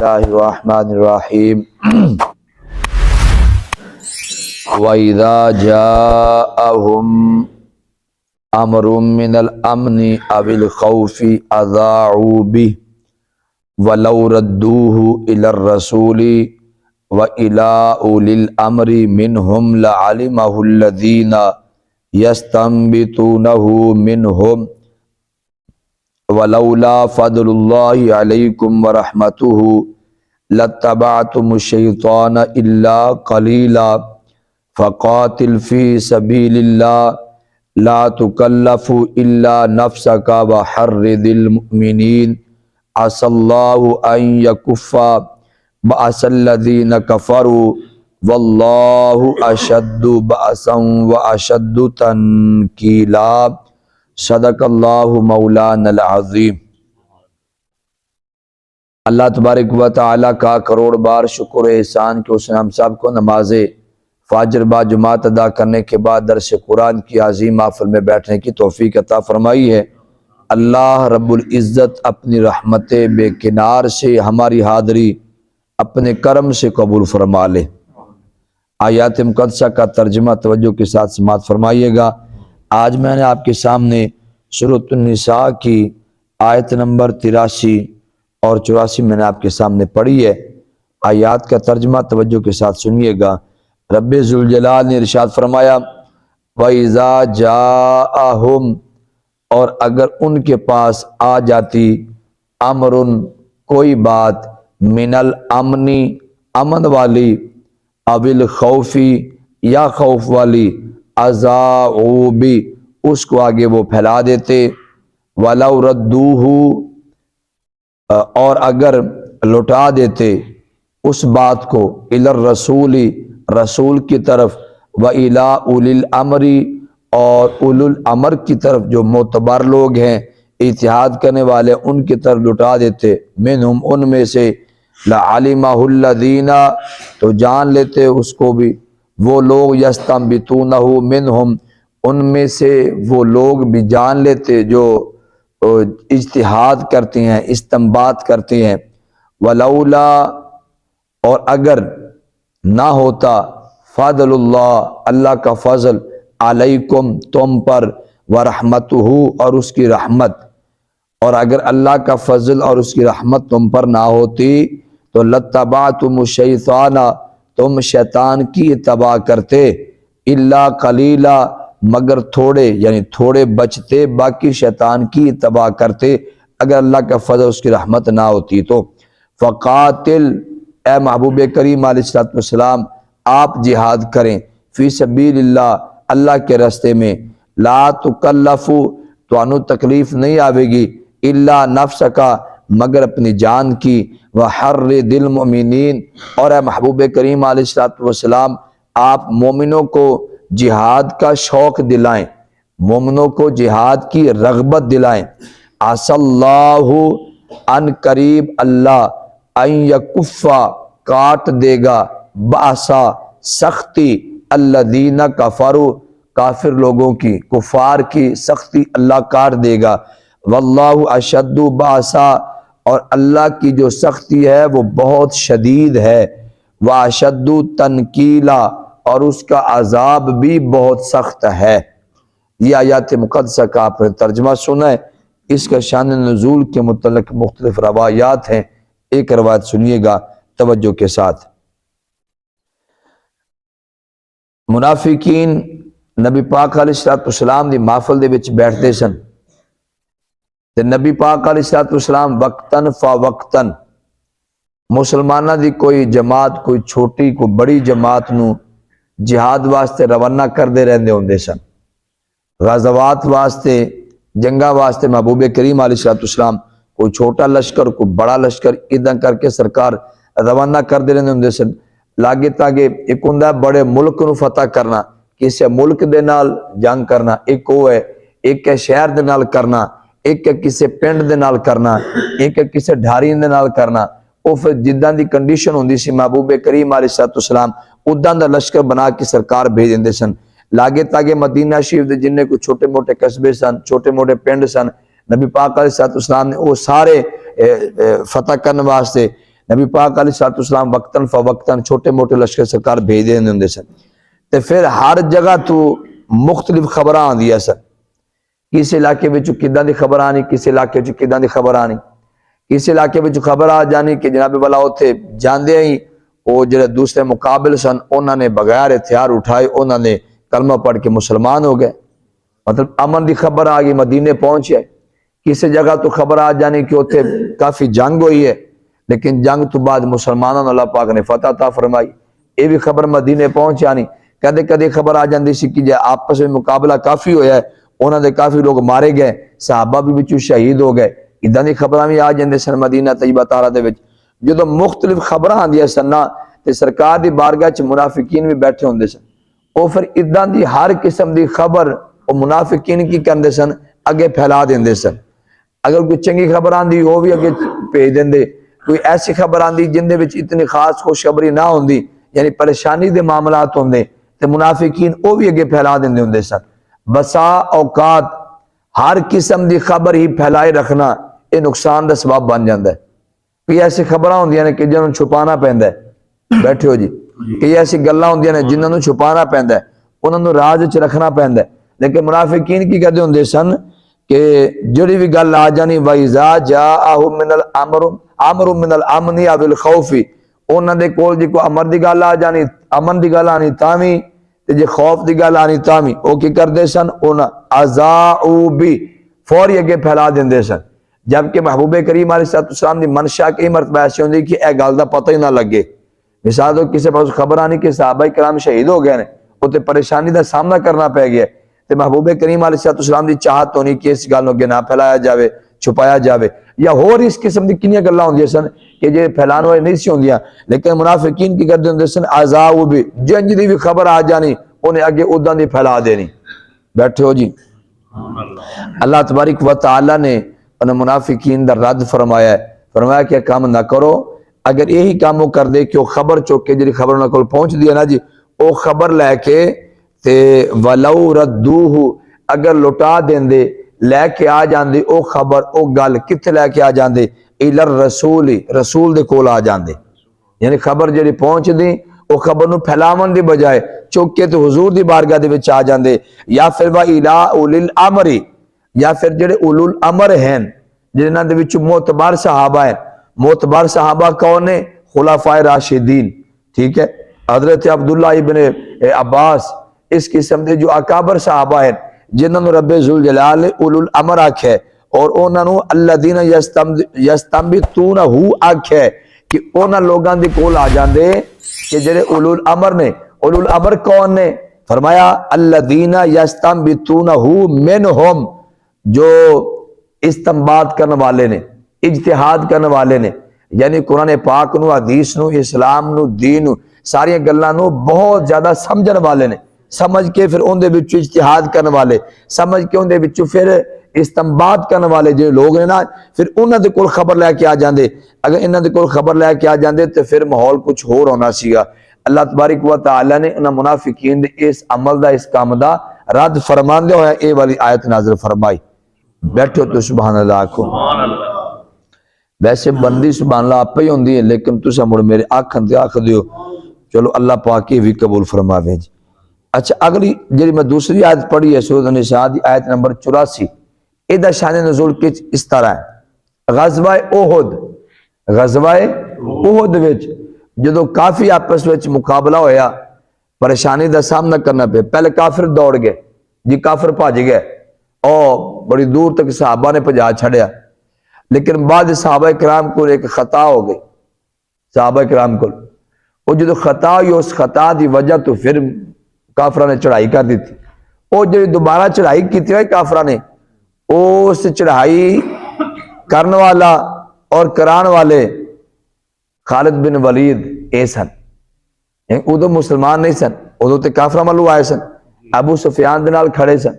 बिस्मिल्लाहिर्रहमानिर्रहीम। वइज़ा जाअहुम अम्रुम मिनल अम्नि अविल खौफि अज़ाऊ बिहि वलौ रद्दूहु इलर रसूली व इला उलिल अम्रि मिनहुम लअलिमहु अल्लज़ीना यस्तंबितूनहु मिनहुम वलौला फदलुल्लाहि अलैकुम व रहमतुहु लत्तबअतुमुश शैतान इल्ला कलीला फ़क़ातिल फ़ी सबीलिल्लाह ला तुकल्लफ़ु इल्ला नफ़्सका व हर्रिदिल मुमिनीन असल्लाहु अन यकुफ़्फ़ा बअसल्लज़ीना कफ़रू वल्लाहु अशद्दु बअसन व अशद्दु तनकीला। सदक़ल्लाहु मौलानल अज़ीम। अल्लाह तबारक व तआला का करोड़ बार शुक्र एहसान कि उसने हम सब को नमाज फ़जर बा जुमात अदा करने के बाद दरस कुरान की अज़ीम महफ़िल में बैठने की तौफ़ीक अता फ़रमाई है। अल्लाह रब्बुल इज़्ज़त अपनी रहमत बेकिनार से हमारी हाज़री अपने करम से कबूल फरमा ले। आयात मुक़द्दसा का तर्जुमा तवज्जो के साथ समाअत फरमाइएगा। आज मैंने आपके सामने सूरत निसा की आयत नंबर 83 और 84 मैंने आपके सामने पढ़ी है। आयात का तर्जुमा तवज्जो के साथ सुनिएगा। रब्बे ज़ुल जलाल ने इरशाद फरमाया, वइज़ा जाअहुम, और अगर उनके पास आ जाती, अमरुन, कोई बात, मिनल अमनी, अमन वाली, अविल खौफी, या खौफ वाली, अज़ाऊ बी, उसको आगे वो फैला देते, वलौ रद्दूहु, और अगर लौटा देते उस बात को, इलर रसूली, रसूल की तरफ, व इला उलिल अमरी, और उलुल अमर की तरफ, जो मोतबर लोग हैं, इत्तिहाद करने वाले, उनकी तरफ लौटा देते, मिनहुम, उनमें से, लअलिमहुल्लज़ीना, तो जान लेते उसको भी वो लोग, यस्तंबितूनहु मिनहुम, उनमें से वो लोग भी जान लेते जो इज्तिहाद करते हैं, इस्तिंबात करते हैं। वलौला, और अगर ना होता, फ़ज़लुल्लाह, अल्लाह का फ़ज़ल, अलैकुम, तुम पर, व रहमतुहु, और उसकी रहमत, और अगर अल्लाह का फ़ज़ल और उसकी रहमत तुम पर ना होती तो लत्तबअतुमुश शैताना, तुम शैतान की इत्तबा करते, इल्ला कलीला, मगर थोड़े, यानी थोड़े बचते, बाकी शैतान की इत्तबा करते अगर अल्लाह का फ़ज़ल उसकी रहमत ना होती तो। फ़क़ातिल, ए महबूब करीम अलैहिस्सलाम, आप जिहाद करें, फ़ी सबीलिल्लाह, अल्लाह के रास्ते में, ला तुकल्लफ़ु, तो तकलीफ़ नहीं आवेगी, इल्ला नफ्सका, मगर अपनी जान की, व हर्रिदिल मुमिनीन, और महबूब करीम अलैहिस्सलाम, आप मोमिनों को जिहाद का शौक़ दिलाएं, मोमिनों को जिहाद की रग़बत दिलाएं। असल्लाहु, अन करीब अल्लाह, अन यकुफ़्फ़ा, काट देगा, बासा, सख्ती, अल्लज़ीना कफ़रू, काफिर लोगों की, कुफार की सख्ती अल्लाह काट देगा। वल्लाहु अशद्दु बासा, और अल्लाह की जो सख्ती है वो बहुत शदीद है। व अशद्दु तनकीला, और उसका अजाब भी बहुत सख्त है। ये आयात मुक़द्दसा का आपने तर्जुमा सुना है। इसका शान नुज़ूल के मुतल्लिक़ मुख्तलिफ रवायात हैं। एक रवायत सुनिएगा तवज्जो के साथ। मुनाफिकीन नबी पाक अलैहिस्सलाम दी महफिल दे विच बैठते सन ते नबी पाक अलैहिस्सलाम वक्तन फ़ वक्तन मुसलमाना दी कोई जमात, कोई छोटी कोई बड़ी जमात नू जिहाद वास्ते रवाना करते रहंदे हुंदे सन। गज़वात वास्ते, जंगा वास्ते महबूब करीम अलैहिस्सलाम कोई छोटा लश्कर, कोई बड़ा लश्कर, इदा करके सरकार रवाना करते रहंदे हुंदे सन। लागे तागे एक हुंदा बड़े मुल्क नू फतह करना, किसी मुल्क दे नाल जंग करना, एक वो है, एक है शहर दे नाल करना, एक है किसी पिंड दे नाल करना, एक है किसी ढारी दे नाल करना। वो फिर जिद्दां दी कंडीशन हुंदी सी, महबूब करीम अलैहिस्सलाम उदां दा लश्कर बना के सरकार भेज देंदे सन। लागे तागे मदीना शरीफ दे जिन्ने कोई छोटे मोटे कस्बे सन, छोटे मोटे पिंड सन, नबी पाक अलैहिस्सलाम ने वो सारे फतह करने वास्ते नबी पाक अलैहिस्सलाम वक्तन फवक्तन छोटे मोटे लश्कर सरकार भेज देंदे हुंदे सन ते फिर हर जगह तो मुख्तलिफ खबर आंदियां सन। किस इलाके में किदां दी खबर आनी, किस इलाके में किदां दी खबर आनी, किस इलाके में खबर आ जानी कि जनाब वाला उत्थे जांदे ही वो जो दूसरे मुकाबिल सन उन्होंने बगैर हथियार उठाए उन्होंने कलमा पढ़ के मुसलमान हो गए। मतलब अमन की खबर आ गई, मदीने पहुंचे। किसी जगह तो खबर आ जानी कि उत्थे काफी जंग हुई है, लेकिन जंग तो बाद मुसलमानों अल्लाह पाक ने फतह ता फरमाई। ये भी खबर मदीने पहुंच आनी। कदे कदे खबर आ जाती सी कि आपस में मुकाबला काफी होया है, उन्होंने काफी लोग मारे गए, सहाबा भी विचों शहीद हो गए। इदां दी खबर भी आ जांदे सन मदीना तैयबा तारा दे विच। जो मुख्तलिफ खबर आंदियां सन ना ते सरकार दी बारगाह च मुनाफिकीन भी बैठे होंदे सन। वो फिर इदां दी हर किस्म दी खबर वो मुनाफिकीन की करते सन, अगे फैला देंदे सन। अगर कोई चंगी खबर आंदी वो भी अगे भेज देंदे, कोई ऐसी खबर आंदी जिंदे विच इतनी खास खुशखबरी ना होंदी, यानी परेशानी दे मामलात होंदे ते मुनाफिकीन वो भी अगे फैला देंदे हुंदे सन। बसा औकात हर किस्म की खबर ही फैलाए रखना ये नुकसान का सबब बन जाता है। कई ऐसी खबर होंदियां ने कि जिन्होंने छुपाना पैंदा है, बैठे हो जी, कई ऐसी गल्लां होंदियां ने जिन्होंने छुपाना पैंदा है, उन्होंने राज च रखना पैंदा है। लेकिन मुनाफिकीन की कहते होंदे सन कि जिहड़ी भी गल आ जानी वइज़ा जाअहु मिनल अमरु मिनल अमनी अव बिल खौफी, उन्हां दे कोल जी कोई अमर दी गल आ जानी, अमन दी गल आनी तावी ते जे खौफ दी गल आनी तावी वो की करदे सन, उन्हां अज़ाउ बी फौरी अगे फैला देंदे सन। जबकि महबूब करीम अलैहिस्सलाम दी मनशा कई मरतबा ऐसी होंदी कि यह गल दा पता ही ना लगे। मिसाल तो किसी पास खबर आनी कि सहाबा कराम शहीद हो गए ने, उत्ते परेशानी का सामना करना पै गया, तो महबूब करीम अलैहिस्सलाम की चाहत होनी कि इस गल अगे ना फैलाया जाए, छुपाया जाए, या होर इस किस्म की किनियां गल्लां होंदियां सन कि जे फैलाने वाली नहीं सी होंदियां। लेकिन मुनाफिकीन की करदे हुंदे सन अज़ाउ भी, जिंज दी भी खबर आ जानी उन्हें अगे उदां दी फैला देनी। बैठे हो जी। अल्लाह तबारक व तआला ने उन्हें मुनाफिकीन दा रद्द फरमाया है। फरमाया कि काम ना करो, अगर यही काम कर दे कि खबर चुक के जी खबर उन्होंने कोल पहुंच दी है ना जी, वो खबर लैके ते वलौ रद्दूहु अगर लुटा देंदे लैके आ जाते वो खबर वो गल कित्थे लैके आ जाते, इलर रसूल ही रसूल दे कोल आ जाते। यानी खबर जी पहुंचती वो खबर नूं फैलावन की बजाय चुक के तो हुजूर दी बारगाह दे विच आ जाते, या फिर वा इला उलिल अमरी, या फिर जेडे उलुल अमर हैं जिन्हां दे विच मोतबर सहाबा है। मोतबर सहाबा कौन ने? खुलाफाए राशिदीन, ठीक है, हजरत अब्दुल्ला इब्ने अब्बास, इस किस्म के जो अकाबर सहाबा है जिन्होंने रब्बे जुल जलाल उलुल अमर आख्या और उन्होंने अल्लदीना यस्तंबितूनहु आख्या कि उन्हां लोगों के कोल आ जाते कि जेडे उलुल अमर ने। उलुल अमर कौन ने? फरमाया अल्लदीना यस्तंबितूनहु मिनहुम, जो इस्तेंबात करने वाले ने, इज्तिहाद करने वाले ने, यानी कुरान पाक नू, हदीस नू, इस्लाम नू, दीन नू, सारिया गल्लां नू बहुत ज्यादा समझण वाले ने, समझ के फिर उनदे विच इज्तिहाद करने वाले, समझ के उनदे विच फिर इस्तेंबात करने वाले जो लोग ने ना, फिर उन्हां दे कोल खबर लैके आ जांदे। अगर इन्हां दे कोल खबर लैके आ जांदे तो फिर माहौल कुछ होर होना सीगा। अल्लाह तबारक व तआला ने उन्हां मुनाफिकीन दे इस अमल दा, इस काम दा रद्द फरमांदे होया ये वाली आयत नाज़िल फरमाई। बैठो तो सुभान अल्लाह आखो। वैसे बंदी सुभान अल्लाह आपे ही होंदी है, लेकिन तुसा मुड़ मेरे आखन ते आख दियो, चलो अल्लाह पाक ये भी कबूल फरमावे जी। अच्छा, अगली जी मैं दूसरी आयत पढ़ी है सूरह निसा दी आयत नंबर 84, इहदा शान नज़ूल कुछ इस तरह है। ग़ज़वा उहुद, ग़ज़वा उहुद विच जदों काफी आपस में मुकाबला होया, परेशानी का सामना करना पे, पहले काफिर दौड़ गए जी, काफिर भज गए और बड़ी दूर तक सहाबा ने भजा छड़िया। लेकिन बाद सहाबा कराम को एक खता हो गई, सहाबा कराम को वो जो खता हुई, उस खता की वजह तो फिर काफरा ने चढ़ाई कर दी थी। वो जो दोबारा चढ़ाई की थी काफरा ने, उस चढ़ाई करने वाला और कराने वाले खालिद बिन वलीद ए सन। उदो मुसलमान नहीं सन, उदो तो काफरा वालू आए सन, अबू सुफियान दे नाल खड़े सन,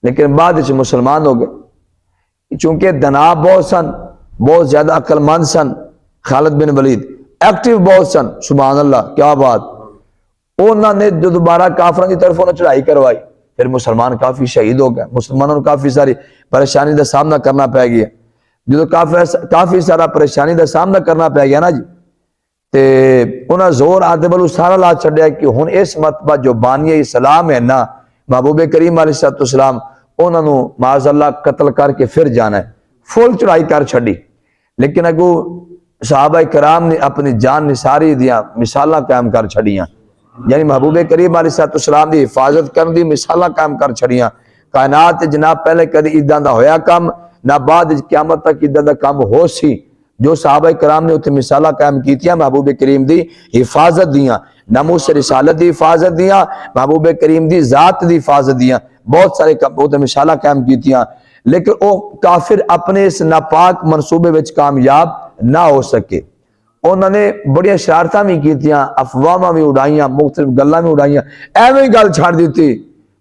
लेकिन बाद में मुसलमान हो गए। चूंकि दनाब बहुत सन, बहुत ज्यादा अक्लमंद सन, खालिद बिन वलीद एक्टिव बहुत सन, सुभान अल्लाह, क्या बात। उन्होंने जो दोबारा काफरों की तरफ उन्होंने चढ़ाई करवाई, फिर मुसलमान काफी शहीद हो गए, मुसलमानों को काफी सारी परेशानी का सामना करना पै गया। जो काफ़ी सारा परेशानी का सामना करना पै गया ना जी, तो उन्हें जोर आते बलू सारा ला छड़िया कि हुण इस मतबा जो बानिया इस्लाम है ना, महबूबे करीम अलैहिस्सलाम उन्होंने माज़अल्लाह कत्ल करके फिर जाना है, फुल चढ़ाई कर छड़ी। लेकिन अगू सहाबा कराम ने अपनी जान निसारी दियां मिसालां कायम कर छड़ियां, यानी महबूबे करीम अलैहिस्सलाम की हिफाजत करने की मिसालां कायम कर छड़ियां। कायनात जनाब पहले कभी इदां दा होया कम ना बाद क़यामत तक इदां दा कम हो सी। जो सहाबा कराम ने उत्थे मिसालां कायम कीतियां महबूबे करीम की हिफाजत दियां, नामूस रिसालत की हिफाजत दियां, महबूबे करीम की जात की हिफाजत दियां, बहुत सारे उत्थे मिसालां कायम कीतियां। लेकिन वो काफिर अपने इस नापाक मनसूबे विच कामयाब ना हो सके। उन्होंने बड़िया शरारतां भी कीतियां, अफवाहां भी उड़ाइयां, मुख्तलिफ गल्लां भी उड़ाइयां, एवें गल छड़ दी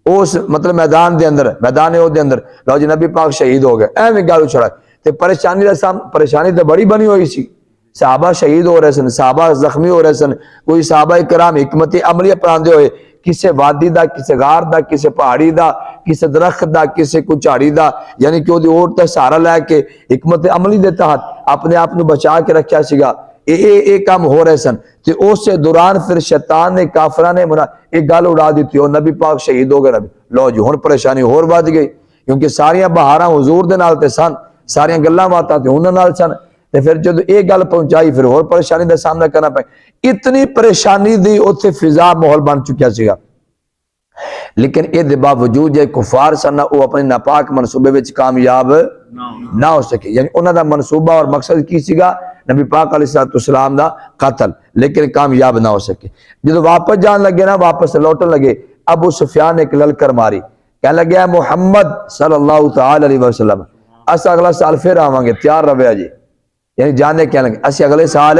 उस मतलब मैदान के अंदर, मैदान ओहदे अंदर लो जी नबी पाक शहीद हो गए, एवें गल उछड़ा। ते परेशानी तो बड़ी बनी हुई सी, सहाबा शहीद हो रहे सन, सहाबा जख्मी हो रहे सन, कोई सहाबा कराम हिकमत अमली अपनाते हुए किसी वादी का, किसी गार का, किसी पहाड़ी का, किसी दरख्त का, किसी कोई झाड़ी का, यानी कि वो ओट का सहारा लैके हिकमत अमली के तहत अपने आप को बचा के रखा सीगा। ये काम हो रहे सन। तो उस दौरान फिर शैतान ने, काफरा ने एक गल उड़ा दी, और नबी पाक शहीद हो गए। नबी लो जी हुण परेशानी होर वध गई, क्योंकि सारिया बहारां हुजूर दे नाल ते सन, सारिया गल्लां बातां ते उन्हां नाल सन। ते फिर जो ये गल पहुंचाई फिर होर परेशानी का सामना करना पे। इतनी परेशानी दी उत्थे फिजा माहौल बन चुकिया सीगा। लेकिन ये बावजूद जो कुफार सन वो अपने नापाक मनसूबे विच कामयाब ना हो सके, यानी उन्हों का मनसूबा और मकसद की सीगा नबी पाक अलैहिस्सलाम दा कत्ल, लेकिन कामयाब ना हो सके। जो वापस जान लगे ना, वापस लौटन लगे, अबू सुफियान ने एक ललकर मारी, कह लगे मुहम्मद सल्लल्लाहु तआला अलैहि वसल्लम अस अगला साल फिर आवांगे, तैयार रहे जी। यानी जाने कह लगे अस अगले साल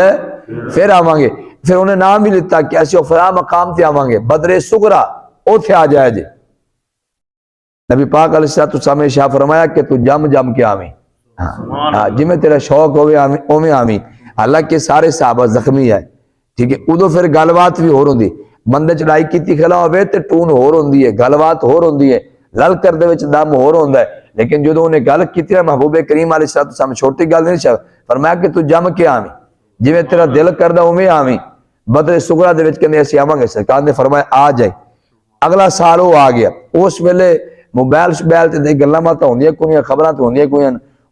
फिर आवांगे। फिर उन्हें नाम भी लिता कि असि फला मकाम ते आवांगे, बदरे सुगरा उथे आ जाए जी। नबी पाक अलैहिस्सलाम ने शाह फरमाया कि तू जम जम के आवी, हाँ जिमें तेरा शौक होवे उवें आवी। हालांकि सारे सहाबा जख्मी है, ठीक है। उदों फिर गलबात भी होर होंदी, बंदे चढ़ाई की खिला होवे ते टून होर होंदी है, गलबात होर होंदी है, ललकर दे विच दम होर होंदा है। लेकिन जो उन्हें गल की महबूबे करीम अलैहिस्सलाम छोटी गल नहीं शाह फरमाया कि तू जम के आवी, जिमें तेरा दिल करदा उवें आवी। बदरे सुगरा दे विच कहंदे असीं आवांगे, सरकार ने फरमाया आ जाए। अगला साल वो आ गया। उस वेले मोबाइल शबैल ते गल्लां बातां होंदियां कोई, खबरां तो होंदियां कोई।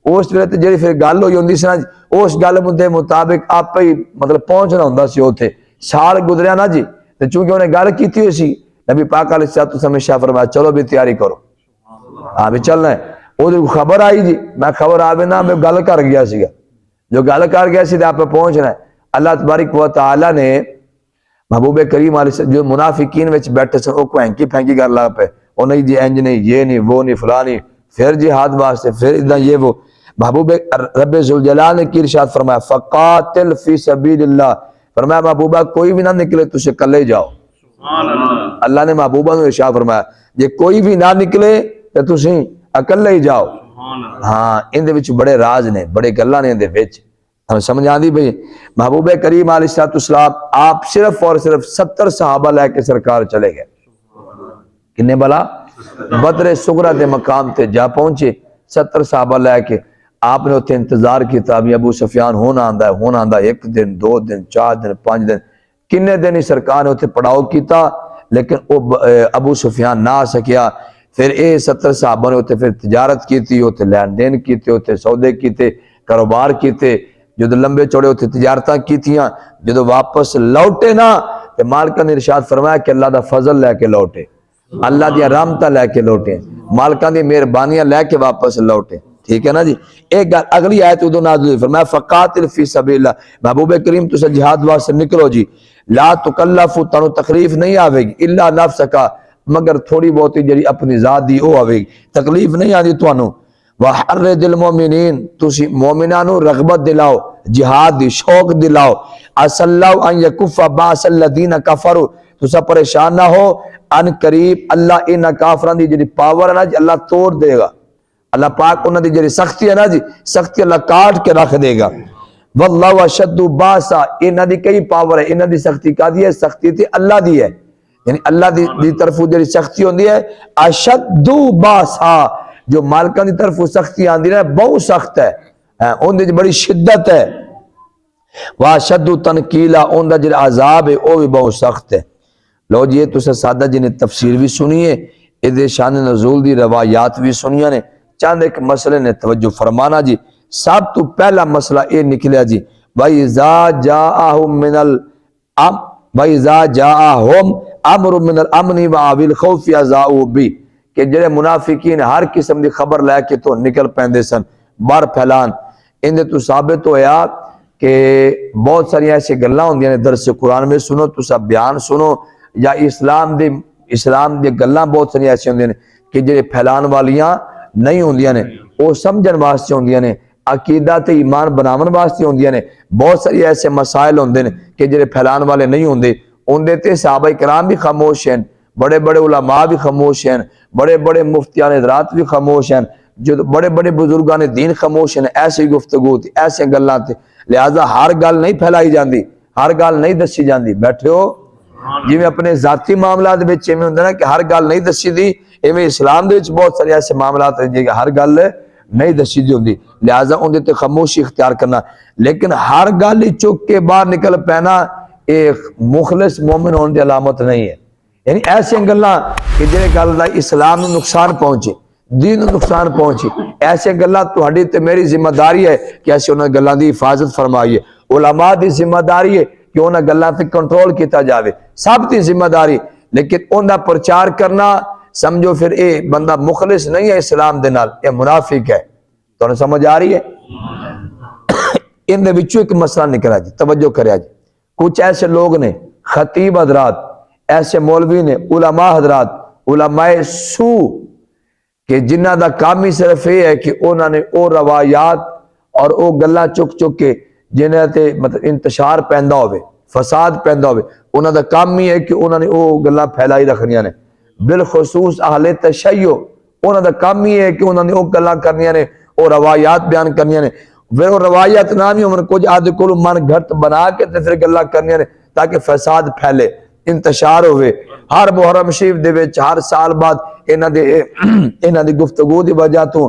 उस वेले ते जिहड़ी फिर गल होई होंदी सी ना, उस गल दे मुताबिक आपे ही मतलब पहुंचना हुंदा सी उत्थे। साल गुजरिया ना जी, ते चूंकि उन्हें गल कीती हुई सी, नबी पाक अलैहिस्सलाम ने शाह फरमाया चलो भी तैयारी करो, हाँ भी चलना है। वो खबर आई जी, मैं खबर आवे ना मैं गल कर गया सीगा, जो गल कर गया सी आप पहुंचना है। अल्लाह तबारक व तआला ने महबूबे करीम जो मुनाफिकीन विच बैठे सन वो भैंकी फैंकी कर लग पे, वो नहीं जी इंज नहीं, ये नहीं, वो नहीं, फला नहीं, फिर जिहाद वास्ते, फिर इदा ये वो। महबूबे रब्बे जुल जलाल ने की इरशाद फरमाया फ़क़ातिल फ़ी सबीलिल्लाह, फरमाया महबूबा कोई भी ना निकले तुझे कल्ले ही जाओ। अल्लाह ने महबूबा को इरशाद फरमाया जे कोई भी ना निकले तो तुसी अकल्ले ही जाओ। हाँ इहदे विच बड़े राज ने, बड़े गल्लां ने इहदे विच, हमें समझ आती भाई। महबूबे करीम अलैहिस्सलाम आप सिर्फ और सिर्फ 70 सहाबा लैके सरकार चले गए। किन्ने भला? बदरे सुगरा के मकाम ते जा पहुंचे 70 सहाबा लैके। आपने उत्थे इंतजार किया भी अबू सुफियान होन आंदा है, होन आंदा। 1 दिन 2 दिन 4 दिन 5 दिन किन्ने दिन ही सरकार ने उत्थे पड़ाव किया, लेकिन वो अबू सुफियान ना आ सकिया। फिर ये 70 सहाबा ने उत्थे फिर तिजारत की, उत्थे लैन देन किए, उत्थे सौदे किए, कारोबार किए, जो लंबे चौड़े उत्थे तिजारतां कीतियां। जो वापस लौटे ना तो मालिका ने इरशाद फरमाया कि अल्लाह दा फजल लैके लौटे, अल्लाह दी रहमतां लैके लौटे, मालिका दी मेहरबानियां लैके वापस लौटे। ठीक है ना जी। एक गल अगली आयत उदों नाज़िल हुई, फरमाया फ़क़ातिल फ़ी सबीलिल्लाह, महबूबे करीम तुस जिहाद वास्ते निकलो जी। ला तुकल्लफु तानू तकलीफ नहीं आवेगी, इल्ला नफ्सका, मगर थोड़ी बहुत जी अपनी जात दी वो आवेगी, तकलीफ नहीं आती तुहानू। वहर्रिदिल मोमिनीन, तुसी मोमिनां नू रगबत दिलाओ, जिहाद दी शौक दिलाओ। असल्लाहु अन यकुफ़्फ़ा बासल्लज़ीना कफ़रू, तुसा परेशान ना हो, अन करीब अल्लाह इन्हां काफरां दी जिहड़ी पावर है ना जी अल्लाह तोड़ देगा। अल्लाह पाक उन्हां दी जिहड़ी सख्ती है ना जी, सख्ती अल्लाह काट के रख देगा। वल्लाहु अशद्दु बासा, इन्हां दी कई पावर है, इन्हां दी सख्ती कादी है? सख्ती ते अल्लाह दी है, यानी अल्लाह दी तरफों जिहड़ी सख्ती होंदी है अशद्दु बासा, जो मालिकां दी तरफों सख्ती आंदी है बहुत सख्त है। है, उनकी बड़ी शिद्दत है। वह शद्दु तनकीला, उनका जो अजाब है वह भी बहुत सख्त है। लो जी, तुसा सादा जी ने तफसीर भी सुनी है, इहदे शान नज़ूल दी रवायात भी सुनिया ने। चंद एक मसले ने तवज्जो फरमाना जी। सब तो पहला मसला ये निकलिया जी, वइज़ा जाअहुम मिनल वइज़ा जाअहुम अम्रु मिनल अमनि व अविल खौफि अज़ाउ बि, कि जेड़े मुनाफिकीन हर किस्म की खबर लैके तो निकल पैंदे सन बाहर फैलान। इहदे तो साबित होया कि बहुत सारी ऐसी गल्लां होंदियां ने, दरस कुरान में सुनो, तुसा बयान सुनो, या इस्लाम दी गल्लां बहुत सारी ऐसी होंदियां ने कि जेड़े फैलान वालियां नहीं होंदियां ने, वो समझण वास्ते होंदियां ने, अकीदा ते ईमान बनावन वास्ते होंदियां ने। बहुत सारी ऐसे मसाइल होंदे ने कि जेड़े फैलान वाले नहीं होंदे, उनदे ते सहाबा इकराम भी खामोश हैं, बड़े बड़े उलमा भी खामोश हैं, बड़े बड़े मुफ्तियान हज़रात भी खामोश हैं, जो बड़े बड़े बुजुर्गां ने दीन खामोश हैं। ऐसी गुफ्तगू थी, ऐसे गल्लां थी, लिहाजा हर गल नहीं फैलाई जाती, हर गल नहीं दसी जाती। बैठे हो जिवें अपने जाती मामलात विच इवें हुंदा ना कि हर गल नहीं दसी दी, इवें इस्लाम दे विच बहुत सारे ऐसे मामलात हैं जिहड़ी हर गल नहीं दसी दी हुंदी, लिहाजा उहदे ते खामोशी इख्तियार करना। लेकिन हर गल चुक के बाहर निकल पैना एक मुखलिस मोमिन होने की अलामत नहीं है। यानी ऐसी गल्लां कि जिहड़े गल दा इस्लाम नूं नुकसान पहुंचे, दीन नूं नुकसान पहुंचे, ऐसे गल्लां तुहाडी ते मेरी जिम्मेदारी है कि असीं उन्हां गल्लां दी हिफाजत फरमाइए। उलमा दी जिम्मेदारी है कि उन्हां गल्लां ते कंट्रोल किया जाए, सब की जिम्मेदारी। लेकिन उनका प्रचार करना समझो फिर ये बंदा मुखलिस नहीं है इस्लाम दे नाल, ये मुनाफिक है। तुहानूं समझ आ रही है? इन दे विचों एक मसला निकला जी, तवज्जो करिया जी। कुछ ऐसे लोग ने, खतीब हजरात, ऐसे मौलवी ने, उलमा हजरात, उलमाए सू, कि जिन्हां दा काम ही सिर्फ ये है कि उन्होंने वो रवायात और वो गल्लां चुक चुक के जिन्हां ते मतलब इंतशार पैदा होवे, फसाद पैदा होवे, उन्हां दा काम ही है कि उन्होंने वो गल्लां फैलाई रखनियां ने। बिलखसूस अहले तशय्यो, उन्हां दा काम ही है कि उन्होंने वो गल्लां करनियां ने, वो रवायात बयान करनियां ने। फिर वो रवायत ना भी होवन, कुछ आदि को मन घट बना के ते फिर गल्लां करनियां ने ताकि फसाद फैले, इंतशार होवे। हर मुहर्रम शरीफ दे विच हर साल बाद इन्हां दी गुफ्तगू दी वजह तो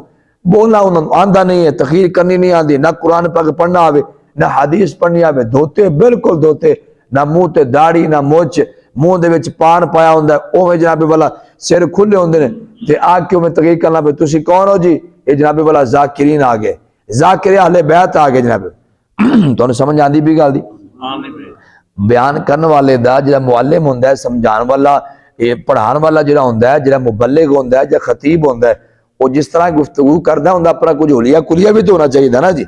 बोलना उन्होंने आंदा नहीं है, तकरीर करनी नहीं आती, ना कुरान पाक पढ़ना आवे, ना हदीस पढ़नी आवे, धोते बिल्कुल धोते, ना मुंह ते दाढ़ी, ना मुछ, मुंह दे विच पान पाया हुंदा, ओवें जनाबे वाला सिर खुले हुंदे ने ते आके क्यों में तकरीर करना पे, तुसी कौन हो जी? ये जनाबे वाला जाकिरीन आ गए, जाकिर अहले बैत आ गए जनाबे। तुहानूं समझ आंदी भी गल दी? बयान करने वाले दा जिहड़ा मुअल्लिम हुंदा है, समझाने वाला, ये पढ़ाने वाला जिहड़ा हुंदा है, जिहड़ा मुबल्लिग हुंदा है, जिहड़ा खतीब हुंदा है, वो जिस तरह गुफ्तगू करदा हुंदा, अपना कुछ हुलिया कुलिया भी तो होना चाहिए ना जी।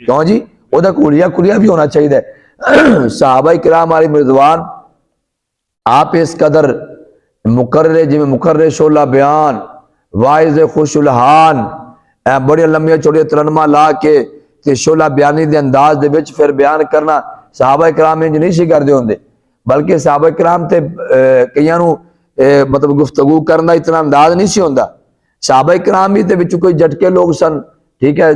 क्यों जी? ओदा हुलिया कुलिया भी होना चाहिए। सहाबा इकराम अलैहिम रिज़वान आप इस कदर मुकर्रर, जिवें मुकर्रर शोला बयान, वाइज़ खुशुलहान, बड़ी लंबिया चौड़िया तरन्मा ला के ते शोला बयानी दे अंदाज दे विच फिर बयान करना सहाबा इकराम इंज नहीं सी करदे हुंदे, बल्कि सहाबा इकराम ते कईयां नूं मतलब गुफ्तगू करन दा इतना अंदाज नहीं सी हुंदा। सहाबा इकराम भी ते विच कोई झटके लोग सन, ठीक है,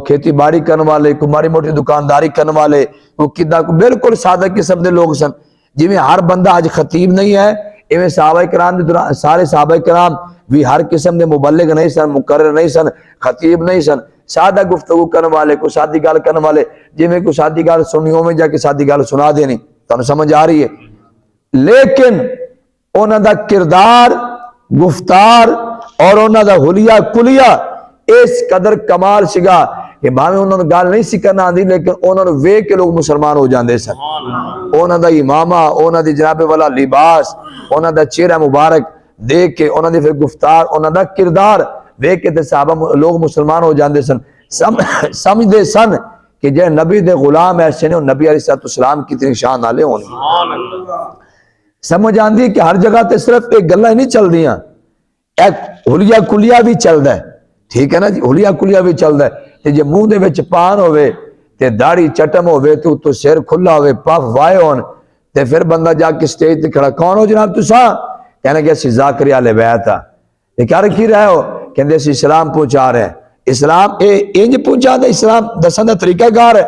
खेती बाड़ी करने वाले, कोई माड़ी मोटी दुकानदारी करने वाले, कोई किदा बिल्कुल सादा किस्म के लोग सन। जिवें हर बंदा अज खतीब नहीं है, इवें सहाबा इकराम दे सारे सहाबा इकराम भी हर किस्म के मुबल्लिग नहीं सन, मुकर्रर नहीं सन, खतीब नहीं सन, सादा गुफ्तगू करने वाले, कोई सादी गल करने वाले, जिवें कोई सादी गल सुनी उवें जाके सादी गल सुना देनी। तुहानूं समझ आ रही है? लेकिन उन्हां दा किरदार, गुफ्तार और उन्हां दा हुलिया कुलिया इस कदर कमाल सीगा कि भावें उन्होंने गल नहीं सी करना आंदी, लेकिन उन्होंने वेख के लोग मुसलमान हो जाते सन। उन्हां दा इमामा, उन्हां दी जनाबे वाला लिबास, उन्हां दा चेहरा मुबारक देख के, उन्हां दी फिर गुफ्तार, उन्हां दा किरदार वेख के ते सहाबा लोग मुसलमान हो जाते सन। समझते सन कि जे नबी दे गुलाम ऐसे ने, नबी अलैहिस्सलाम कितनी शान वाले होने। समझ आंदी कि हर जगह ते सिर्फ एक गल्लां नहीं चल दियां, एक हुलिया कुलिया भी चलदा है, ठीक है ना जी, हुलिया कुलिया भी चलदा है। ते जे मुंह दे विच पान होवे ते दाढ़ी चटम होवे ते उत्तों सिर खुला होवे, पफ वाए होन, ते फिर बंदा जाके स्टेज ते खड़ा, कौन हो जनाब तुसा? कहने कि असीं ज़ाकिर अहले बैत आ। ते कर की रहे हो? कहंदे असीं इस्लाम पहुंचा रहे हैं। इस्लाम इंज पहुंचा दे, इस्लाम दसन दा तरीकाकार है।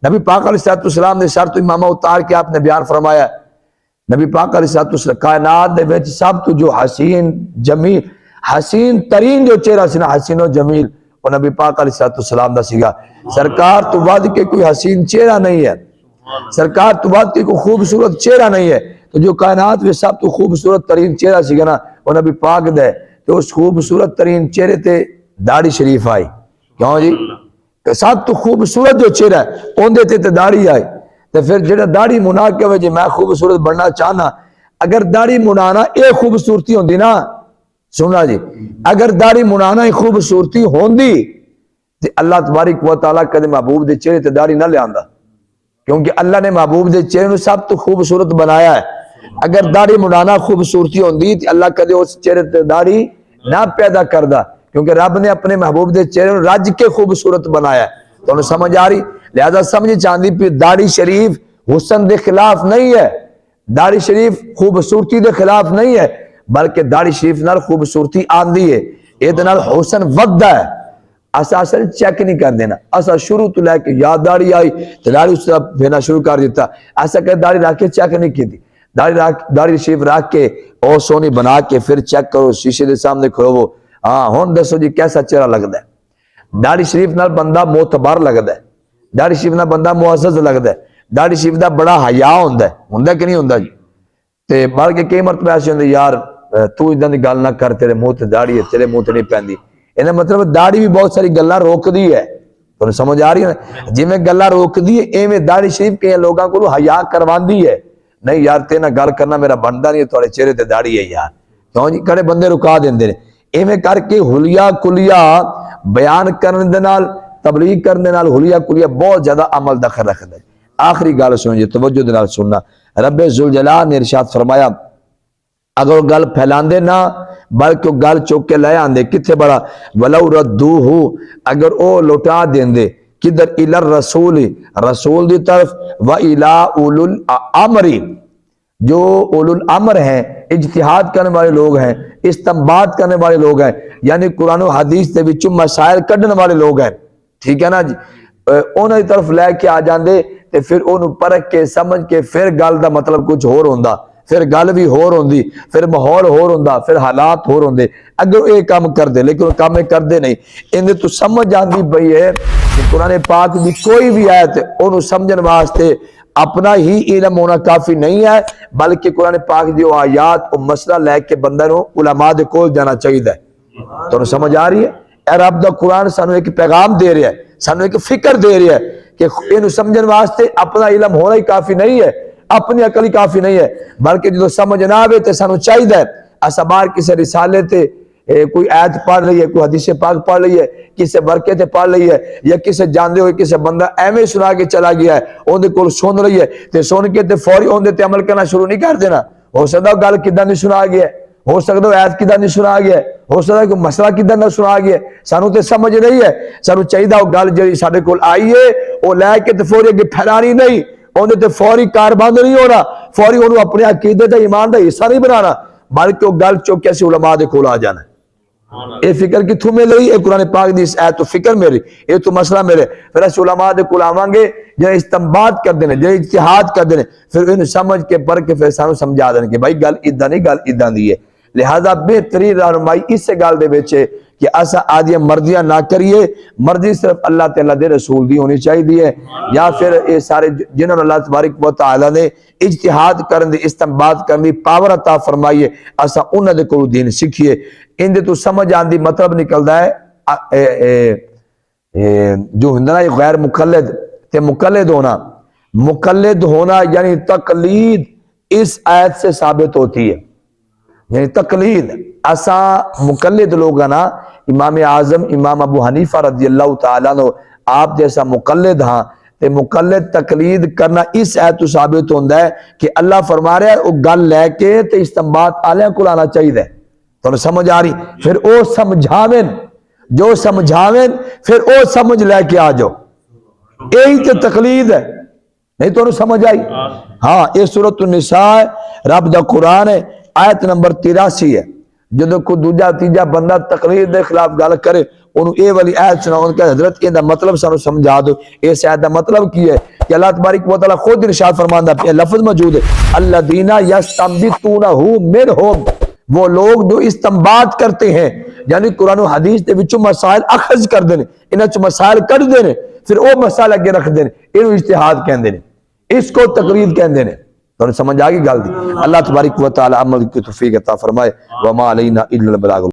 नबी पाक अलैहिस्सलाम ने सर तो इमामा उतार के आपने बयान फरमाया, नबी पाक अलैहिस्सलाम कायनात दे विच सब तो जो हसीन जमील, हसीन तरीन जो चेहरा सी ना, हसीन और जमील, वो नबी पाक अलैहिस्सलाम दा सीगा। सरकार तो बाद के कोई हसीन चेहरा नहीं है, सरकार तो बाद के कोई खूबसूरत चेहरा नहीं है। तो जो कायनात में सब तो खूबसूरत तरीन चेहरा सीगा ना वो नबी पाक दे, तो उस खूबसूरत तरीन चेहरे ते दाढ़ी शरीफ आई। क्यों जी? सब तो खूबसूरत जो चेहरा है उनके ते दाढ़ी आई। तो फिर जो दाढ़ी मुना के जे मैं खूबसूरत बनना चाहना, अगर दाढ़ी मुनाना ये खूबसूरती होंगी ना, सुनना जी, अगर दाढ़ी मुनाना ही खूबसूरती होंगी तो अल्लाह तबारक व तआला कदे महबूब के चेहरे ते दाढ़ी ना लियांदा, क्योंकि अल्लाह ने महबूब के चेहरे को सब तो खूबसूरत बनाया है। अगर दाढ़ी मुनाना खूबसूरती होंगी तो अल्लाह कदे उस चेहरे ते दाढ़ी ना पैदा करदा, क्योंकि रब ने अपने महबूब के चेहरे को रज के खूबसूरत बनाया। तो समझ आ रही? लिहाजा समझ चाहती भी दाढ़ी शरीफ हुसन के खिलाफ नहीं है, दाढ़ी शरीफ खूबसूरती के खिलाफ नहीं है, बल्कि दाढ़ी शरीफ नाल खूबसूरती आंदी है, ये हुसन वधदा है। असा असल चेक नहीं कर देना, असा शुरू तो लैके याद दाढ़ी आई तो दाढ़ी उस तरफ फेरना शुरू कर दिता, ऐसा कर दाढ़ी रख के चेक नहीं की। दाढ़ी शरीफ रख के और सोनी बना के फिर चेक करो, शीशे के सामने खड़ो, हाँ हुण दसो जी कैसा चेहरा लगता है। दाढ़ी शरीफ नाल बंदा मोतबर लगता है, दाढ़ी शरीफ नाल बंदा मुअज़्ज़ज़ लगता है, दाढ़ी शरीफ का बड़ा हया हुंदा कि नहीं हुंदा जी। ते बल्कि कई मरतबे ऐसे होंदे यार तू इदां दी गल ना कर, तेरे मुंह ते दाढ़ी है, तेरे मुंह ते नहीं पैंदी। इहदा मतलब दाढ़ी भी बहुत सारी गल्लां रोकदी है। तुहानूं समझ आ रही है ना? जिवें गल्लां रोकदी है इवें दाढ़ी शरीफ कई लोगों को हया करवांदी है। नहीं यार तेरे नाल गल करना मेरा बनदा नहीं, तुहाडे चेहरे ते दाढ़ी है यार, क्यों जी? कड़े बंदे रुका देंदे ने। इवें करके हुलिया कुलिया बयान करने दे नाल, तबलीग करने दे नाल हुलिया कुलिया बहुत ज्यादा अमल दखल रखदा है। आखिरी गल सुनिए, तवज्जो दे नाल सुनना। रब्बे जुल जलाल ने इरशाद फरमाया, अगर गल फैलांदे ना बल्कि गल चुक के ले आंदे किथे बड़ा, वलौ रद्दूहु, अगर ओ लौटा देंदे किधर, इलर रसूल, रसूल दी तरफ, व इला उलुल अमरी, जो उलुल अमर हैं, इज्तिहाद करने वाले लोग हैं, इस्तिंबात करने वाले लोग हैं, यानी कुरान और हदीस के विचों मसाइल कढ़ने वाले लोग हैं, ठीक है ना जी। उन्हां दी तरफ लैके आ जांदे ते फिर उन्होंने परख के समझ के फिर गल का मतलब कुछ होर होंदा, फिर गल भी होर होंदी, फिर माहौल होर होंदा, फिर हालात होर होंदे। अगर ये काम करते लेकिन काम करते नहीं, इन्हें तो समझ आती पई है कि कुरान पाक की कोई भी आयत उन्होंने समझने वास्ते अपना ही इलम होना काफी नहीं है, बल्कि कुरान पाक की आयात और मसला लैके बंदे नूं उलमा दे कोल जाना चाहिए। तो समझ आ रही है? रब दा कुरान सानू एक पैगाम दे रहा है, सानू एक फिक्र दे रहा है कि इन्हू समझने वास्ते अपना इलम होना ही काफी नहीं है, अपनी अकल ही काफी नहीं है, बल्कि जो समझ ना आवे तो सानू चाहिए असा बाहर किसी रिसाले ते कोई आयत पढ़ रही है, कोई हदीस पाक पढ़ रही है, किसी वर्के ते पढ़ रही है, या किसी जानते हुए किसी बंदा एवं सुना के चला गया है, उहदे कोल सुन रही है तो सुन के ते फौरी उहदे ते अमल करना शुरू नहीं कर देना। हो सकता गल किदां दी सुना गया, हो सकता आयत किदां दी सुना गया, हो सकता कोई मसला किदां दा सुना गया, सानू तो समझ नहीं है। सानू चाहिए वो गल जी साडे कोल आई है वो लैके ते फौरी अगे फैलानी नहीं, उहदे ते फौरी कारबंद नहीं होना, फौरी उन्होंने अपने अकीदे ते ईमान का हिस्सा नहीं बनाना, बल्कि वो गल चुक के उलमा दे कोल आ जाना। ये फिक्र किथों मिल रही है? कुरान पाक दी इस आयत तो फिक्र मेरी, ये तो मसला मेरे। फिर अस उलमा दे कोल आवांगे जो इस्तिंबात करते हैं, जो इज्तिहाद करते हैं, फिर इन्हें समझ के पढ़ के फिर सानू समझा दें कि भाई गल इदां नहीं, गल इदां दी है। लिहाजा बेहतरीन रहनुमाई इस गल दे विच है कि असा आदियां मर्जियां ना करिए, मर्जी सिर्फ अल्लाह तआला दे रसूल दी होनी चाहिए, या फिर ये सारे जिन्होंने अल्लाह तबारक व तआला ने इज्तिहाद करने दी, इस्तिंबात करने दी पावर अता फरमाई है, असा उन्हां दे कोलों दीन सीखिए। इनदे तो समझ आंदी मतलब निकलदा है जो हुंदा ना गैर मुकल्लिद ते मुकल्लिद होना यानी तकलीद इस आयत से साबित होती है। यानी तकलीद असा मुकल्लिद लोग ना, इमाम आजम इमाम अबू हनीफा रज़ी अल्लाह तआला अन्हु आप जैसा मुकल्लिद हाँ, ते मुकल्लिद तकलीद करना इस आयत तो साबित होता है कि अल्लाह फरमा रहा है वो गल लैके ते इस्तिंबात आलियां कोल आना चाहिए। तो समझ आ रही? फिर वो समझावें, जो समझावें फिर वो समझ लैके आ जाओ, यही तो तकलीद है। नहीं तो समझ आई? हाँ, ये सूरत निसा है, रब दा कुरान है, आयत नंबर 83 है। जो कोई दूजा तीजा बंदा तकलीद के खिलाफ गल करे उन्होंने ये वाली आयत सुना, उनके हजरत इहदा मतलब सानू समझा दो, इस आयत का मतलब की है कि अल्लाह तबारक व तआला खुद इरशाद फरमांदा है, लफ्ज मौजूद है, अल्लज़ीना यस्तंबितूनहु मिनहुम, वो लोग जो इस्तिंबात करते हैं यानी कुरान और हदीस के विचों मसाइल अखज करते हैं, इन्हां चों मसाइल कढ़ते हैं, फिर वो मसाइल अगे रखते हैं, इन्हूं इज्तिहाद कहते हैं, इसको तकरीद कहते हैं। तो समझ आ गई गल दी। अल्लाह तबारक व तआला अमल की तौफीक अता फरमाए। वमा अलैना इल्लल बलाग।